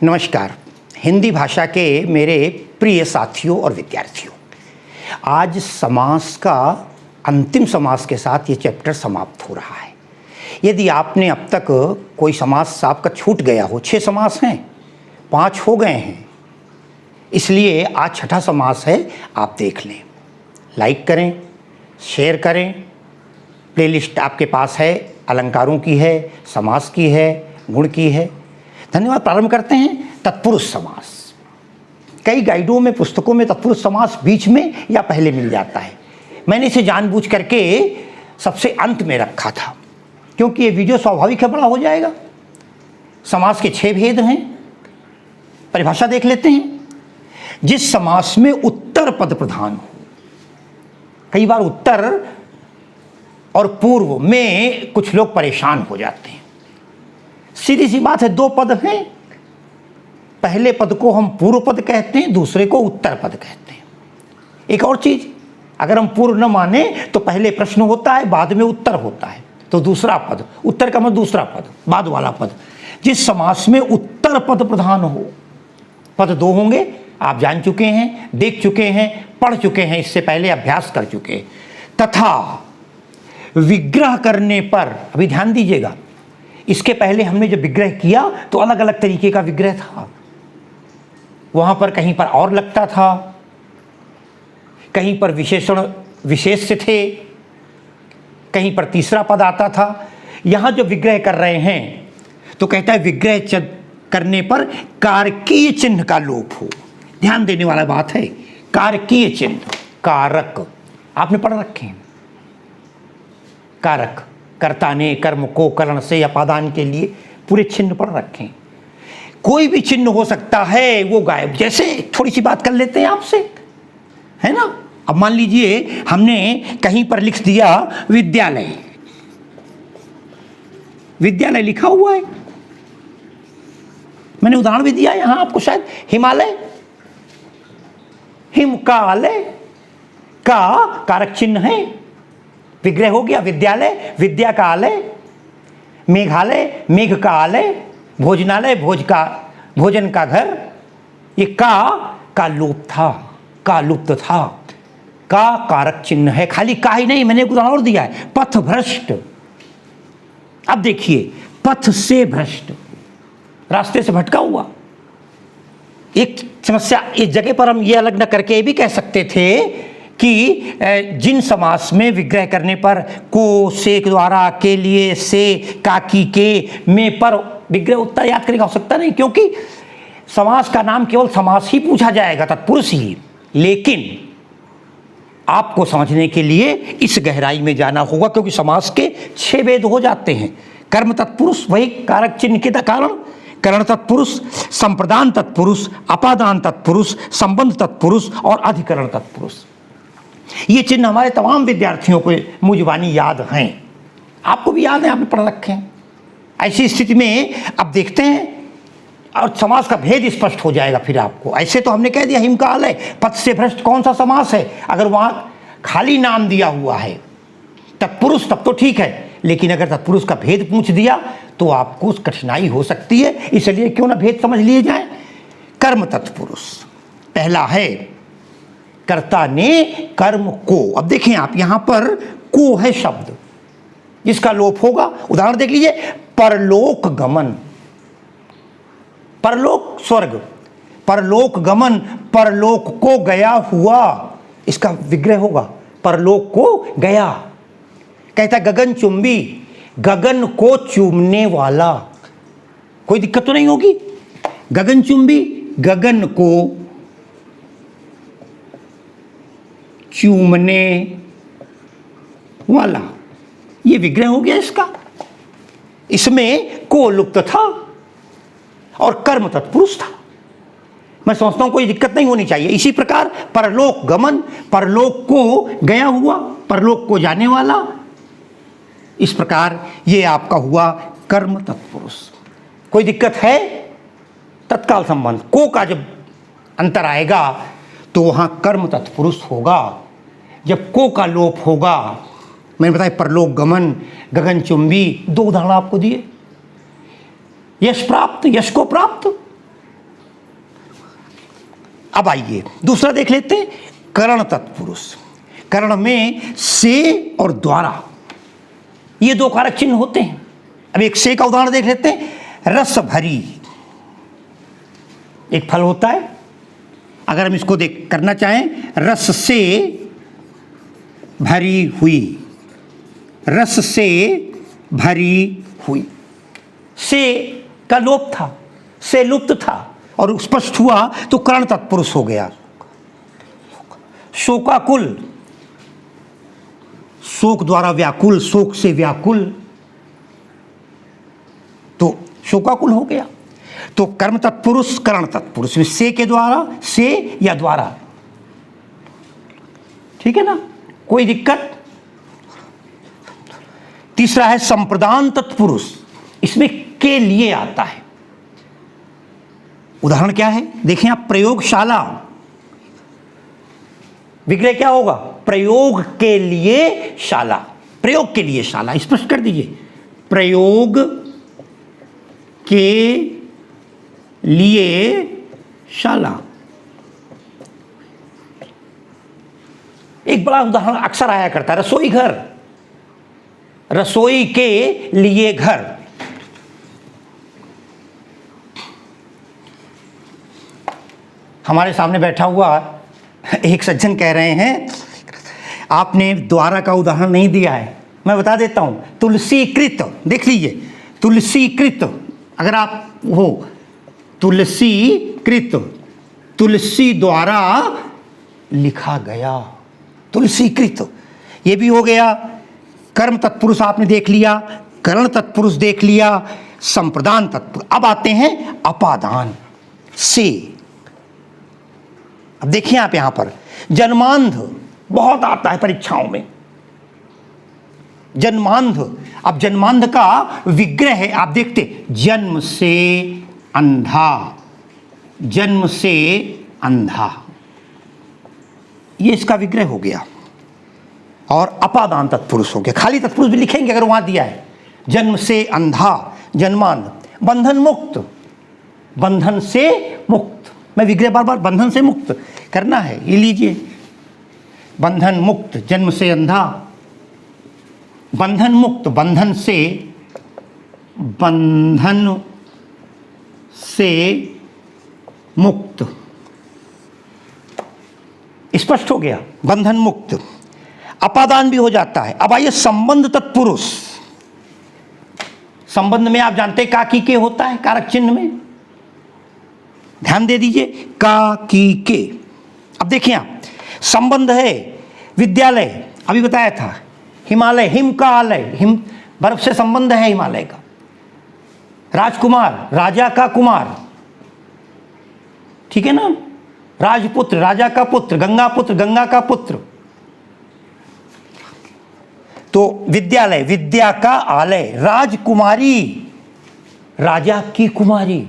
नमस्कार। हिंदी भाषा के मेरे प्रिय साथियों और विद्यार्थियों, आज समास का अंतिम समास के साथ ये चैप्टर समाप्त हो रहा है। यदि आपने अब तक कोई समास आपका छूट गया हो, 6 समास हैं, 5 हो गए हैं, इसलिए आज छठा समास है, आप देख लें। लाइक करें, शेयर करें। प्लेलिस्ट आपके पास है, अलंकारों की है, समास की है, गुण की है। धन्यवाद। प्रारंभ करते हैं। तत्पुरुष समास। कई गाइडों में, पुस्तकों में तत्पुरुष समास बीच में या पहले मिल जाता है। मैंने इसे जानबूझ करके सबसे अंत में रखा था, क्योंकि ये वीडियो स्वाभाविक है बड़ा हो जाएगा। समास के 6 भेद हैं। परिभाषा देख लेते हैं। जिस समास में उत्तर पद प्रधान हो, कई बार उत्तर और पूर्व में कुछ लोग परेशान हो जाते हैं। सीधी सी बात है, 2 पद हैं। पहले पद को हम पूर्व पद कहते हैं, दूसरे को उत्तर पद कहते हैं। एक और चीज, अगर हम पूर्व न माने तो पहले प्रश्न होता है, बाद में उत्तर होता है, तो दूसरा पद, उत्तर का मतलब दूसरा पद, बाद वाला पद। जिस समास में उत्तर पद प्रधान हो, पद 2 होंगे। आप जान चुके हैं, देख चुके हैं, पढ़ चुके हैं, इससे पहले अभ्यास कर चुके हैं। तथा विग्रह करने पर, अभी ध्यान दीजिएगा, इसके पहले हमने जब विग्रह किया तो अलग अलग तरीके का विग्रह था। वहां पर कहीं पर और लगता था, कहीं पर विशेषण विशेष थे, कहीं पर तीसरा पद आता था। यहां जो विग्रह कर रहे हैं तो कहता है विग्रह करने पर कारकीय चिन्ह का लोप हो। ध्यान देने वाला बात है, कारकीय चिन्ह, कारक आपने पढ़ रखे हैं। कारक, कर्ता ने कर्म को करण से अपादान के लिए पूरे चिन्ह पढ़ रखे हैं। कोई भी चिन्ह हो सकता है, वो गायब। जैसे थोड़ी सी बात कर लेते हैं आपसे, है ना। अब मान लीजिए हमने कहीं पर लिख दिया विद्यालय, विद्यालय लिखा हुआ है। मैंने उदाहरण भी दिया यहां आपको, शायद हिमालय, हिमकालय का कारक चिन्ह है, विग्रह हो गया। विद्यालय, विद्या का आलय, मेघालय, मेघ का आलय, भोजनालय, भोजन का घर। ये का लोप था, का लुप्त था, का कारक चिन्ह है। खाली का ही नहीं, मैंने एक उदाहरण और दिया है, पथ भ्रष्ट। अब देखिए, पथ से भ्रष्ट, रास्ते से भटका हुआ। एक समस्या इस जगह पर हम ये अलग न करके भी कह सकते थे कि जिन समास में विग्रह करने पर को, से के द्वारा, के लिए, से, काकी, के, में पर विग्रह उत्तर याद करेगा, हो सकता नहीं, क्योंकि समास का नाम केवल समास ही पूछा जाएगा, तत्पुरुष ही। लेकिन आपको समझने के लिए इस गहराई में जाना होगा, क्योंकि समास के 6 भेद हो जाते हैं। कर्म तत्पुरुष, वही कारक चिन्ह के कारण, करण तत्पुरुष, संप्रदान तत्पुरुष, अपादान तत्पुरुष, संबंध तत्पुरुष और अधिकरण तत्पुरुष। ये चिन्ह हमारे तमाम विद्यार्थियों को मुझबानी याद हैं। आपको भी याद है, आपने पढ़ रखे हैं। ऐसी स्थिति में अब देखते हैं, और समास का भेद स्पष्ट हो जाएगा फिर आपको। ऐसे तो हमने कह दिया हिमकालय, पथ से भ्रष्ट कौन सा समास है। अगर वहां खाली नाम दिया हुआ है तत्पुरुष, तब तो ठीक है, लेकिन अगर तत्पुरुष का भेद पूछ दिया तो आपको कठिनाई हो सकती है। इसलिए क्यों ना भेद समझ लिए जाए। कर्म तत्पुरुष पहला है, कर्ता ने कर्म को। अब देखें आप, यहां पर को है शब्द, जिसका लोप होगा। उदाहरण देख लीजिए, परलोक गमन, परलोक स्वर्ग, परलोक गमन, परलोक को गया हुआ, इसका विग्रह होगा, परलोक को गया। कहता है गगन चुंबी, गगन को चूमने वाला। कोई दिक्कत तो नहीं होगी। गगन चुंबी, गगन को चूमने वाला, ये विग्रह हो गया इसका। इसमें को लुप्त था और कर्म तत्पुरुष था। मैं समझता हूं कोई दिक्कत नहीं होनी चाहिए। इसी प्रकार परलोक गमन, परलोक को गया हुआ, परलोक को जाने वाला। इस प्रकार ये आपका हुआ कर्म तत्पुरुष। कोई दिक्कत है? तत्काल संबंध, को का जब अंतर आएगा तो वहां कर्म तत्पुरुष होगा। जब को का लोप होगा, मैंने बताया परलोक गमन, गगनचुंबी, 2 उदाहरण आपको दिए। यश प्राप्त, यश को प्राप्त, अब आइए दूसरा देख लेते हैं, करण तत्पुरुष। करण में से और द्वारा, ये दो कारक चिन्ह होते हैं। अब एक से का उदाहरण देख लेते हैं, रस भरी। एक फल होता है, अगर हम इसको देख करना चाहें, रस से भरी हुई, रस से भरी हुई। से का लोप था, से लुप्त था और स्पष्ट हुआ तो करण तत्पुरुष हो गया। शोकाकुल, शोक द्वारा व्याकुल, शोक से व्याकुल, तो शोकाकुल हो गया। तो कर्म तत्पुरुष, करण तत्पुरुष में से के द्वारा, से या द्वारा, ठीक है ना, कोई दिक्कत। तीसरा है संप्रदान तत्पुरुष, इसमें के लिए आता है। उदाहरण क्या है, देखें आप, प्रयोगशाला, विग्रह क्या होगा, प्रयोग के लिए शाला, प्रयोग के लिए शाला, स्पष्ट कर दीजिए, प्रयोग के लिए शाला। एक बड़ा उदाहरण अक्सर आया करता है, रसोई घर, रसोई के लिए घर। हमारे सामने बैठा हुआ एक सज्जन कह रहे हैं, आपने द्वारा का उदाहरण नहीं दिया है, मैं बता देता हूं, तुलसीकृत, देख लीजिए, तुलसीकृत, अगर आप हो, तुलसीकृत, तुलसी द्वारा लिखा गया, तुलसीकृत, ये भी हो गया। कर्म तत्पुरुष आपने देख लिया, करण तत्पुरुष देख लिया, संप्रदान तत्पुरुष। अब आते हैं अपादान से। अब देखिए आप यहां पर जन्मांध बहुत आता है परीक्षाओं में, जन्मांध। अब जन्मांध का विग्रह है, आप देखते, जन्म से अंधा, जन्म से अंधा, ये इसका विग्रह हो गया। और अपादान तत्पुरुष हो गया, खाली तत्पुरुष भी लिखेंगे अगर वहां दिया है, जन्म से अंधा, जन्मांध। बंधन मुक्त, बंधन से मुक्त, मैं विग्रह बार बार बंधन से मुक्त करना है, ये लीजिए, बंधन मुक्त, जन्म से अंधा, बंधन मुक्त, बंधन से, बंधन से मुक्त, स्पष्ट हो गया, बंधन मुक्त। अपादान भी हो जाता है। अब आइए संबंध तत्पुरुष। संबंध में आप जानते हैं का की के होता है, कारक चिन्ह में, ध्यान दे दीजिए, का की के। अब देखिए आप, संबंध है विद्यालय, अभी बताया था, हिमालय, हिम का आलय, हिम बर्फ से संबंध है हिमालय का। राजकुमार, राजा का कुमार, ठीक है ना, राजपुत्र, राजा का पुत्र, गंगा पुत्र, गंगा का पुत्र। तो विद्यालय, विद्या का आलय, राजकुमारी, राजा की कुमारी,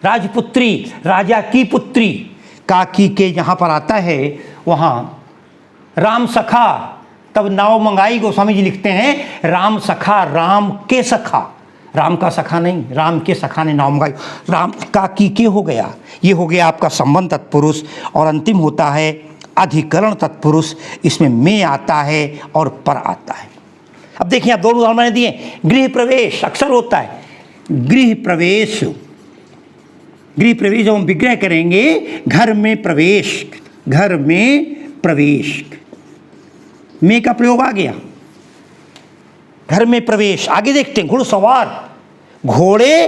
राजपुत्री, राजा की पुत्री। का की के जहां पर आता है वहां राम सखा, तब नाव मंगाई, गोस्वामी जी लिखते हैं, राम सखा, राम के सखा, राम का सखा नहीं, राम के सखा ने नाव मंगाई, राम का की के हो गया। ये हो गया आपका संबंध तत्पुरुष। और अंतिम होता है अधिकरण तत्पुरुष, इसमें में आता है और पर आता है। अब देखिए आप दोनों उदाहरण मैंने दिए। गृह प्रवेश अक्सर होता है, गृह प्रवेश, गृह प्रवेश जब हम विग्रह करेंगे, घर में प्रवेश, घर में प्रवेश, में का प्रयोग आ गया, घर में प्रवेश। आगे देखते हैं, घुड़सवार, घोड़े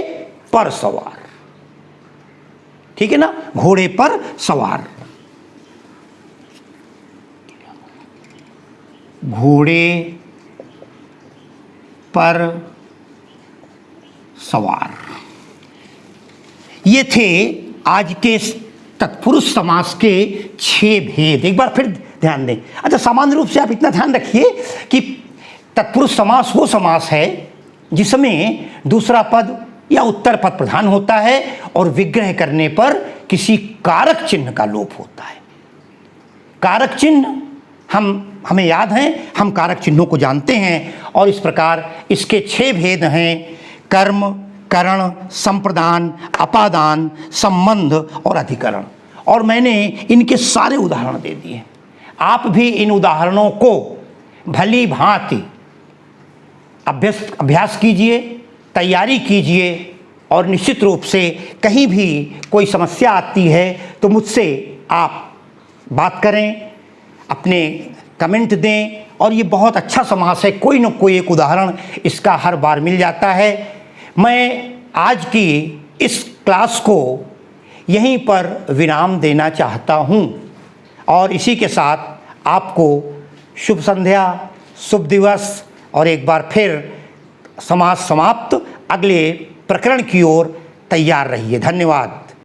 पर सवार, ठीक है ना, घोड़े पर सवार, घोड़े पर सवार। ये थे आज के तत्पुरुष समास के 6 भेद। एक बार फिर ध्यान दें। अच्छा, सामान्य रूप से आप इतना ध्यान रखिए कि तत्पुरुष समास वो समास है जिसमें दूसरा पद या उत्तर पद प्रधान होता है और विग्रह करने पर किसी कारक चिन्ह का लोप होता है। कारक चिन्ह हमें याद हैं, हम कारक चिन्हों को जानते हैं। और इस प्रकार इसके 6 भेद हैं, कर्म, करण, संप्रदान, अपादान, संबंध और अधिकरण। और मैंने इनके सारे उदाहरण दे दिए। आप भी इन उदाहरणों को भली भांति अभ्यास कीजिए, तैयारी कीजिए और निश्चित रूप से कहीं भी कोई समस्या आती है तो मुझसे आप बात करें, अपने कमेंट दें। और ये बहुत अच्छा समास है, कोई न कोई एक उदाहरण इसका हर बार मिल जाता है। मैं आज की इस क्लास को यहीं पर विराम देना चाहता हूँ और इसी के साथ आपको शुभ संध्या, शुभ दिवस और एक बार फिर समास समाप्त। अगले प्रकरण की ओर तैयार रहिए। धन्यवाद।